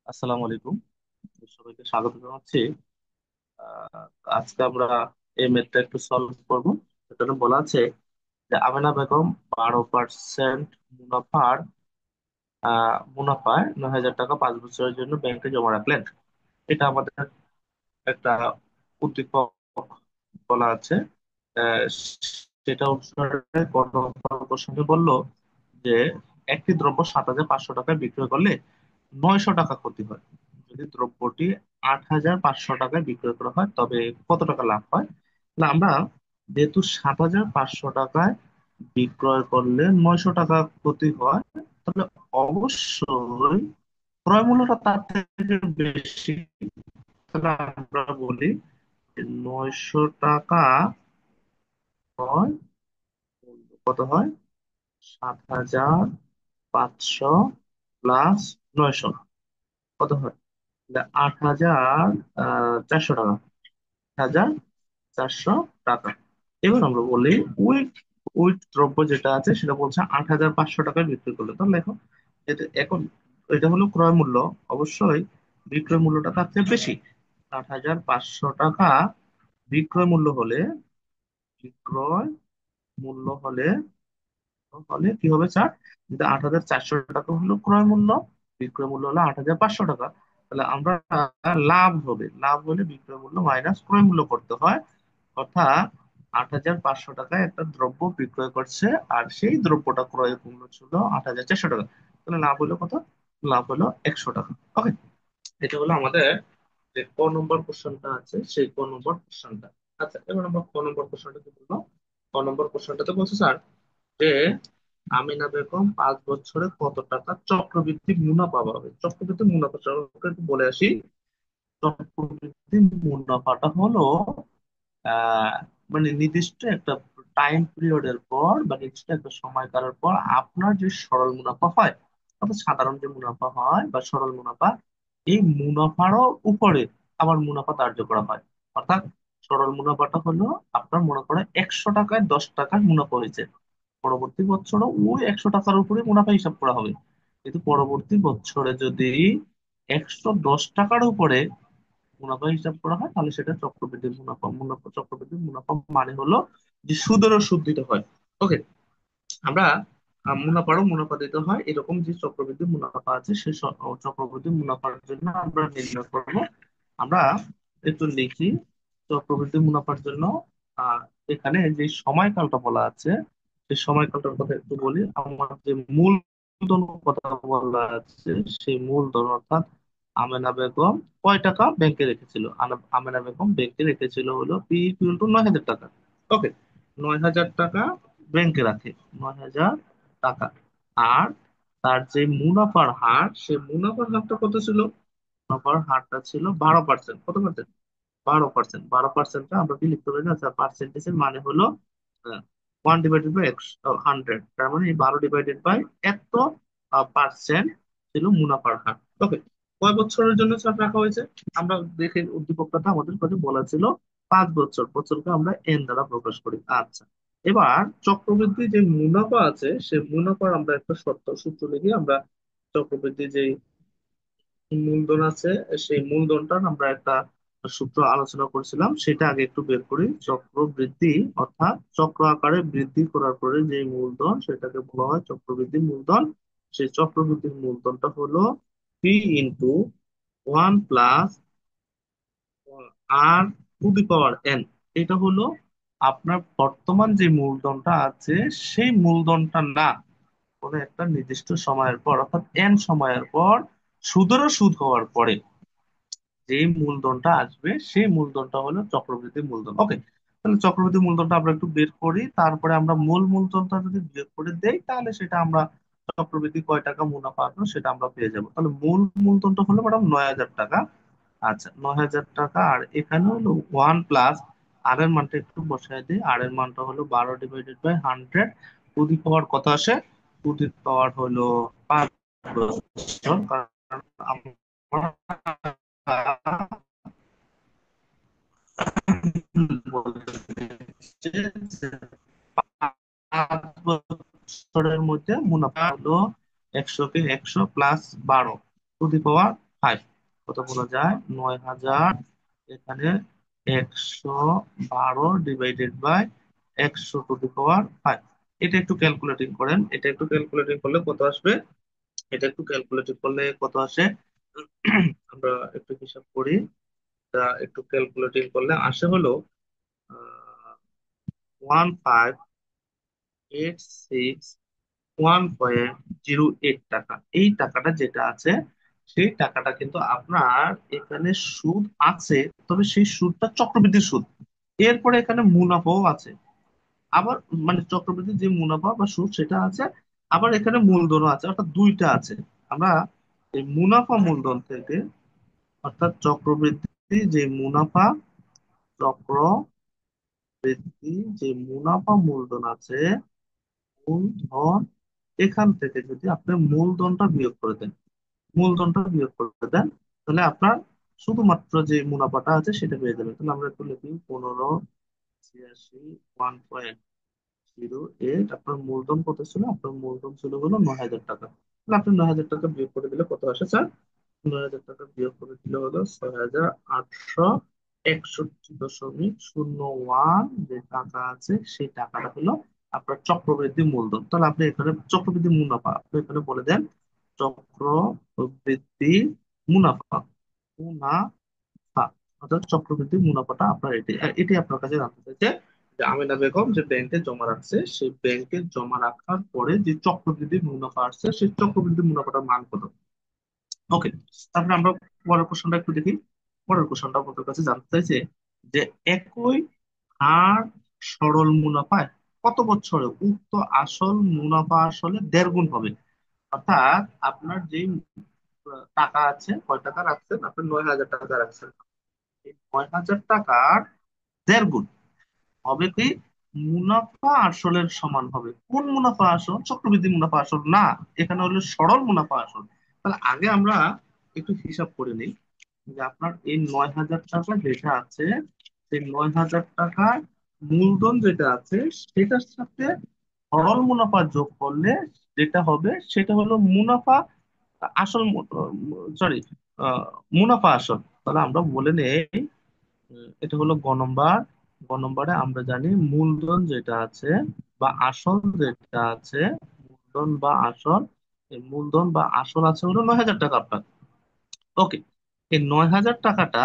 আসসালামু আলাইকুম। সবাইকে স্বাগত জানাচ্ছি। আহ, আজকে আমরা এই ম্যাথটা একটু সলভ করব। এখানে বলা আছে যে আমেনা বেগম 12% মুনাফার মুনাফায় 9,000 টাকা 5 বছরের জন্য ব্যাংকে জমা রাখলেন। এটা আমাদের একটা উদ্দীপক বলা আছে। আহ, সেটা অনুসারে প্রসঙ্গে বললো যে একটি দ্রব্য 7,500 টাকায় বিক্রয় করলে 900 টাকা ক্ষতি হয়। যদি দ্রব্যটি 8,500 টাকায় বিক্রয় করা হয় তবে কত টাকা লাভ হয়? তাহলে আমরা, যেহেতু 7,500 টাকায় বিক্রয় করলে 900 টাকা ক্ষতি হয়, তাহলে অবশ্যই ক্রয় মূল্যটা তার থেকে বেশি। তাহলে আমরা বলি যে 900 টাকা হয়, কত হয়, 7,500 প্লাস 900 কত হয়? 8,400 টাকা। 1,400 টাকা। এবার আমরা বলি ওই ওই দ্রব্য যেটা আছে সেটা বলছে 8,500 টাকায় বিক্রি করলো। তাহলে দেখো, এখন এটা হলো ক্রয় মূল্য, অবশ্যই বিক্রয় মূল্যটা তার চেয়ে বেশি। 8,500 টাকা বিক্রয় মূল্য হলে, বিক্রয় মূল্য হলে হলে কি হবে স্যার? যদি 8,400 টাকা হলো ক্রয় মূল্য, বিক্রয় মূল্য হলো 8,500 টাকা, তাহলে আমরা লাভ হবে, লাভ হলে বিক্রয় মূল্য মাইনাস ক্রয় মূল্য করতে হয়। অর্থাৎ 8,500 টাকায় একটা দ্রব্য বিক্রয় করছে, আর সেই দ্রব্যটা ক্রয় মূল্য ছিল 8,400 টাকা। তাহলে লাভ হলো কত? লাভ হলো 100 টাকা। ওকে, এটা হলো আমাদের যে ক নম্বর কোশ্চেনটা আছে সেই ক নম্বর কোশ্চেনটা। আচ্ছা, এবার আমরা ক নম্বর কোশ্চেনটা কি বলবো? ক নম্বর কোশ্চেনটাতে বলছে স্যার যে আমিনা বেগম 5 বছরে কত টাকা চক্রবৃদ্ধি মুনাফা পাবে। চক্রবৃদ্ধি মুনাফা সম্পর্কে একটু বলে আসি। চক্রবৃদ্ধি মুনাফাটা হলো আহ মানে নির্দিষ্ট একটা টাইম পিরিয়ডের পর বা নির্দিষ্ট একটা সময়কালের পর আপনার যে সরল মুনাফা হয়, অর্থাৎ সাধারণ যে মুনাফা হয় বা সরল মুনাফা, এই মুনাফারও উপরে আবার মুনাফা ধার্য করা হয়। অর্থাৎ সরল মুনাফাটা হলো, আপনার মনে করে 100 টাকায় 10 টাকার মুনাফা হয়েছে, পরবর্তী বছরও ওই 100 টাকার উপরে মুনাফা হিসাব করা হবে। কিন্তু পরবর্তী বছরে যদি 110 টাকার উপরে মুনাফা হিসাব করা হয়, তাহলে সেটা চক্রবৃদ্ধি মুনাফা। চক্রবৃদ্ধি মুনাফা মানে হলো যে সুদেরও সুদ দিতে হয়। ওকে, আমরা মুনাফারও মুনাফা দিতে হয়, এরকম যে চক্রবৃদ্ধি মুনাফা আছে সেই চক্রবৃদ্ধি মুনাফার জন্য আমরা নির্ণয় করব। আমরা একটু লিখি। চক্রবৃদ্ধি মুনাফার জন্য আহ এখানে যে সময়কালটা বলা আছে, সেই সময়কালটার কথা একটু বলি। আমার যে মূলধন কথা বলা আছে, সেই মূলধন অর্থাৎ আমেনা বেগম কয় টাকা ব্যাংকে রেখেছিল? আমেনা বেগম ব্যাংকে রেখেছিল হলো পি ইকুয়াল টু 9,000 টাকা। ওকে, 9,000 টাকা ব্যাংকে রাখে, 9,000 টাকা। আর তার যে মুনাফার হার, সেই মুনাফার হারটা কত ছিল? মুনাফার হারটা ছিল 12%। কত পার্সেন্ট? 12%। 12%টা আমরা কি লিখতে পারি না স্যার? পার্সেন্টেজের মানে হলো 1/100। তার মানে এই 12/100 এত পার্সেন্ট ছিল মুনাফার হার। ওকে, কয় বছরের জন্য স্যার রাখা হয়েছে? আমরা দেখে উদ্দীপকটা আমাদের কাছে বলা ছিল 5 বছর। বছরকে আমরা এন দ্বারা প্রকাশ করি। আচ্ছা, এবার চক্রবৃদ্ধি যে মুনাফা আছে, সে মুনাফার আমরা একটা শর্ত সূত্র লিখি। আমরা চক্রবৃদ্ধি যে মূলধন আছে, সেই মূলধনটার আমরা একটা সূত্র আলোচনা করেছিলাম, সেটা আগে একটু বের করি। চক্রবৃদ্ধি অর্থাৎ চক্র আকারে বৃদ্ধি করার পরে যে মূলধন, সেটাকে বলা হয় চক্রবৃদ্ধি মূলধন। সেই চক্রবৃদ্ধির মূলধনটা হলো P into 1 plus R to the power N. এটা হলো আপনার বর্তমান যে মূলধনটা আছে, সেই মূলধনটা না, কোনো একটা নির্দিষ্ট সময়ের পর অর্থাৎ এন সময়ের পর সুদেরও সুদ হওয়ার পরে যে মূলধনটা আসবে, সেই মূলধনটা হলো চক্রবৃদ্ধি মূলধন। ওকে, তাহলে চক্রবৃদ্ধি মূলধনটা আমরা একটু বের করি, তারপরে আমরা মূল মূলধনটা যদি বের করে দেই, তাহলে সেটা আমরা চক্রবৃদ্ধি কয় টাকা মুনাফা আসলো সেটা আমরা পেয়ে যাবো। তাহলে মূল মূলধনটা হলো ম্যাডাম 9,000 টাকা। আচ্ছা, 9,000 টাকা। আর এখানে হলো 1 প্লাস আর এর মানটা একটু বসাই দিই। আর এর মানটা হলো 12/100। টু দি পাওয়ার কত আসে? টু দি পাওয়ার হলো 5 বছর। কারণ আমরা বলছে যে 5 বছরের মধ্যে মুনাফা হলো 100 কে 100 plus 12 two the power five. কত বলা যায়? 9,000, এখানে 112 ডিভাইডেড বাই 100 টু দি পাওয়ার 5। এটা একটু ক্যালকুলেটিং করেন, এটা একটু ক্যালকুলেটিং করলে কত আসবে? এটা একটু ক্যালকুলেটিং করলে কত আসে? আমরা একটু হিসাব করি। তা একটু ক্যালকুলেটিং করলে আসে হলো 1586.01 টাকা। এই টাকাটা যেটা আছে, সেই টাকাটা কিন্তু আপনার এখানে সুদ আছে, তবে সেই সুদটা চক্রবৃদ্ধি সুদ। এরপরে এখানে মুনাফাও আছে। আবার মানে চক্রবৃদ্ধি যে মুনাফা বা সুদ সেটা আছে, আবার এখানে মূলধনও আছে, অর্থাৎ দুইটা আছে। আমরা এই মুনাফা মূলধন থেকে, অর্থাৎ চক্রবৃদ্ধি যে মুনাফা, চক্রবৃদ্ধি যে মুনাফা মূলধন আছে, মূলধন, এখান থেকে যদি আপনি মূলধনটা বিয়োগ করে দেন, মূলধনটা বিয়োগ করে দেন, তাহলে আপনার শুধুমাত্র যে মুনাফাটা আছে সেটা পেয়ে যাবেন। তাহলে আমরা একটু লিখি 1586, 1.08। আপনার মূলধন কত ছিল? আপনার মূলধন ছিল হলো 9,000 টাকা। তাহলে আপনি 9,000 টাকা বিয়োগ করে দিলে কত আসে স্যার? 9,000 টাকা বিয়োগ করে দিলে হলো 6,861.01 যে টাকা আছে, সেই টাকাটা হলো আপনার চক্রবৃদ্ধি মূলধন। তাহলে আপনি এখানে চক্রবৃদ্ধি মুনাফা আপনি এখানে বলে দেন, চক্রবৃদ্ধি মুনাফা, মুনাফা, অর্থাৎ চক্রবৃদ্ধি মুনাফাটা আপনার এটি। আর এটি আপনার কাছে জানতে চাইছে যে আমিনা বেগম যে ব্যাংকে জমা রাখছে, সেই ব্যাংকে জমা রাখার পরে যে চক্রবৃদ্ধি মুনাফা আসছে, সেই চক্রবৃদ্ধি মুনাফাটার মান কত। ওকে, তারপরে আমরা পরের কোশ্চেনটা একটু দেখি। পরের কোশ্চেনটা আপনাদের কাছে জানতে চাইছে যে একই হার সরল মুনাফায় কত বছরে উক্ত আসল মুনাফা আসলে 1.5 গুণ হবে। অর্থাৎ আপনার যে টাকা আছে, কয় টাকা রাখছেন? আপনি 9,000 টাকা রাখছেন। এই 9,000 টাকার 1.5 গুণ হবে কি? মুনাফা আসলের সমান হবে। কোন মুনাফা আসল? চক্রবৃদ্ধি মুনাফা আসল না, এখানে হলো সরল মুনাফা আসল। তাহলে আগে আমরা একটু হিসাব করে নিই যে আপনার এই 9,000 টাকা যেটা আছে, সেই 9,000 টাকার মূলধন যেটা আছে, সেটার সাথে সরল মুনাফা যোগ করলে যেটা হবে সেটা হলো মুনাফা আসল, সরি, মুনাফা আসল। তাহলে আমরা বলে নেই, এটা হলো গ নম্বর। গ নম্বরে আমরা জানি মূলধন যেটা আছে বা আসল যেটা আছে, মূলধন বা আসল, এই মূলধন বা আসল আছে হলো 9,000 টাকা আপনার। ওকে, এই 9,000 টাকাটা,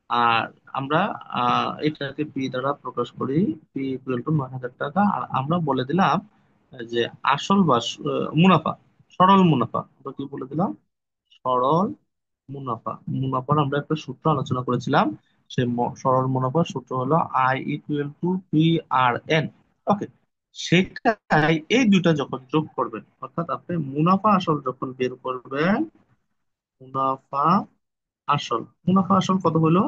আর আমরা এটাকে পি দ্বারা প্রকাশ করি, পি ইকুয়াল টু 9,000 টাকা। আর আমরা বলে দিলাম যে আসল বা মুনাফা, সরল মুনাফা আমরা কি বলে দিলাম? সরল মুনাফা। মুনাফার আমরা একটা সূত্র আলোচনা করেছিলাম, সেই সরল মুনাফার সূত্র হলো I equal to P R N. Okay, সেটাই এই দুইটা যখন যোগ করবেন, অর্থাৎ আপনি মুনাফা আসল যখন বের করবেন, মুনাফা আসল, মুনাফা আসল কত হলো?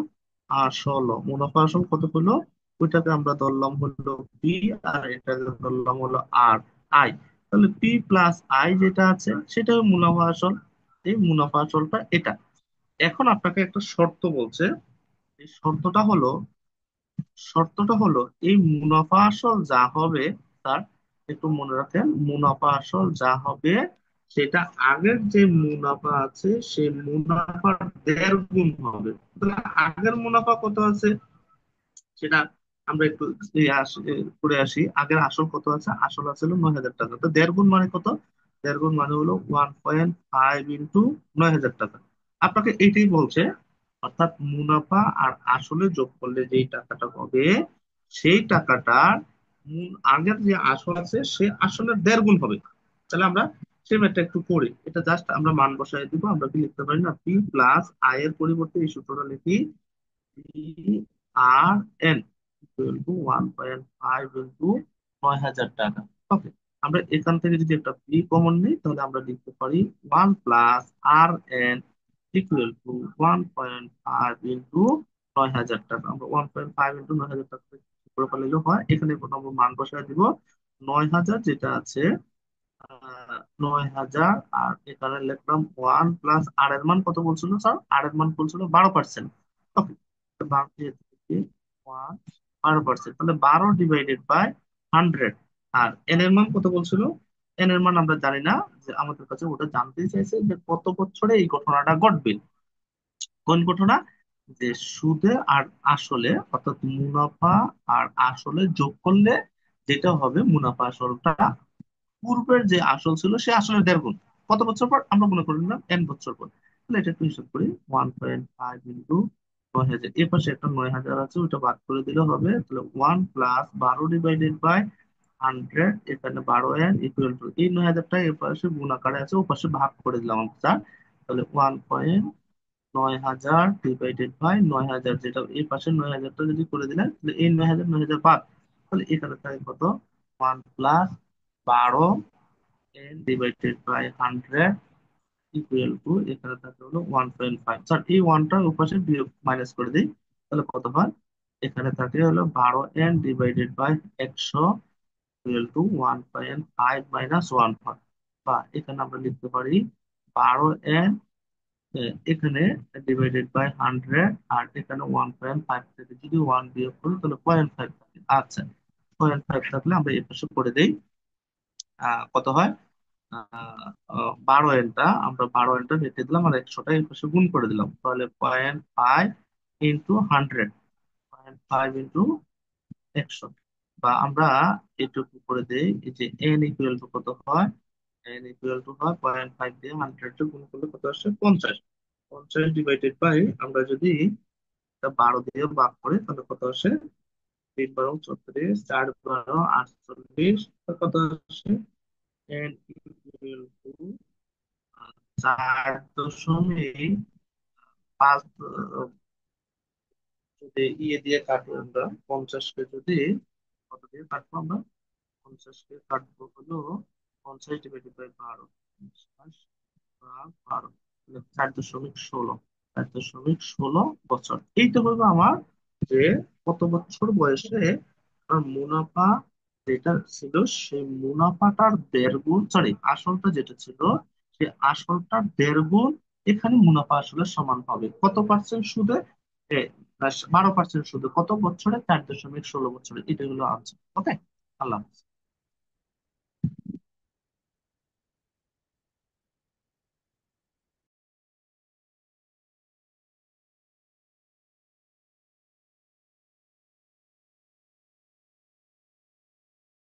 আসল মুনাফা আসল কত হলো? ওইটাকে আমরা ধরলাম হলো পি, আর এটাকে ধরলাম হলো আর আই। তাহলে পি প্লাস আই যেটা আছে সেটাই মুনাফা আসল। এই মুনাফা আসলটা এটা। এখন আপনাকে একটা শর্ত বলছে, এই শর্তটা হলো এই মুনাফা আসল যা হবে, তার একটু মনে রাখেন, মুনাফা আসল যা হবে সেটা আগের যে মুনাফা আছে সেই মুনাফার 1.5 গুণ হবে। তাহলে আগের মুনাফা কত আছে সেটা আমরা একটু করে আসি। আগের আসল কত আছে? আসল আছে হলো 9,000 টাকা। তো 1.5 গুণ মানে কত? 1.5 গুণ মানে হলো 1.5 ইন্টু 9,000 টাকা। আপনাকে এইটাই বলছে, অর্থাৎ মুনাফা আর আসলে যোগ করলে যেই টাকাটা হবে, সেই টাকাটার আগের যে আসল আছে সে আসলের 1.5 গুণ হবে। তাহলে আমরা সেই ম্যাথটা একটু করি। এটা জাস্ট আমরা মান বসাই দিব। আমরা কি লিখতে পারি না, পি প্লাস আই এর পরিবর্তে এই সূত্রটা লিখি, P R N equal to 1.5 into 9,000 টাকা। ওকে, আমরা এখান থেকে যদি একটা পি কমন নিই, তাহলে আমরা লিখতে পারি 1 plus R N equal to 1.5 into 9,000 টাকা। আমরা 1.5 ইন্টু 9,000 টাকা করে ফেললেও হয়। এখানে আমরা মান বসায় দিব। 9,000 যেটা আছে, 9,000, আর এখানে লিখলাম 1 প্লাস আর এর মান কত বলছিল স্যার? আর এর মান বলছিল 12%। ওকে, 12%, তাহলে 12 ডিভাইডেড বাই 100। আর এন এর মান কত বলছিল? এন এর মান আমরা জানি না, যে আমাদের কাছে ওটা জানতে চাইছে যে কত বছরে এই ঘটনাটা ঘটবে। কোন ঘটনা? যে সুদে আর আসলে, অর্থাৎ মুনাফা আর আসলে যোগ করলে যেটা হবে, মুনাফা আসলটা পূর্বের যে আসল ছিল সে আসলে 1.5 গুণ। কত বছর পর? আমরা মনে করে নিলাম n বছর পর। তাহলে এটা একটু হিসাব করি, 1.5 ইন্টু 9,000, এর পাশে একটা 9,000 আছে, ওইটা বাদ করে দিলে হবে। তাহলে 1 + 12 / 100, এখানে 12n ইকুয়াল টু এই 9,000টা এর পাশে গুণ আকারে আছে, ও পাশে ভাগ করে দিলাম আমরা 4। তাহলে 1.9000 / 9,000, যেটা এই পাশে 9,000টা যদি করে দিলেন, তাহলে এই 9,000 9,000 বাদ। তাহলে এখানে থাকে কত? 1 + 12n/100 ইকুয়াল টু, এখানে থাকে হলো 1.5। স্যার এই ওয়ানটা উপাশে বিয়োগ মাইনাস করে দিই, তাহলে কত হয়? এখানে থাকে হলো 12n/100 ইকুয়াল টু 1.5 - 1, বা এখানে আমরা লিখতে পারি 12n, এখানে /100, আর এখানে 1.5 থেকে যদি 1 বিয়োগ করি তাহলে 0.5 থাকে। আচ্ছা, 0.5 থাকলে আমরা এই পাশে করে দেই। কত হয়? 12n টা আমরা 12n টা রেখে দিলাম, আর 100টা এই পাশে গুণ করে দিলাম, তাহলে 0.5 ইন্টু 100, 0.5 ইন্টু 100। বা আমরা এটুকু করে দেই, এই যে n ইকুয়াল টু কত হয়? n ইকুয়াল টু হয় 0.5 দিয়ে 100 গুণ করলে কত আসে? 50। 50 / আমরা যদি এটা 12 দিয়ে ভাগ করি তাহলে কত আসে? 3 × 12 = 34, 4 × 12 = 48, কত আসে? n equal to 4.5। যদি ইয়ে দিয়ে কাটবো আমরা, 50কে যদি কত দিয়ে কাটবো আমরা? 50কে কাটবো হলো 50 / 12, 50/12, 4.16, 4.16 বছর। এইটা হলো আমার, যে কত বছর বয়সে আমার মুনাফা যেটা ছিল, সেই মুনাফাটার 1.5 গুণ, সরি আসলটা যেটা ছিল, সেই আসলটার 1.5 গুণ এখানে মুনাফা আসলে সমান হবে কত পার্সেন্ট সুদে? 12% সুদে। কত বছরে? 4.16 বছরে। এটা হলো আনসার। ওকে, আল্লাহ হাফেজ।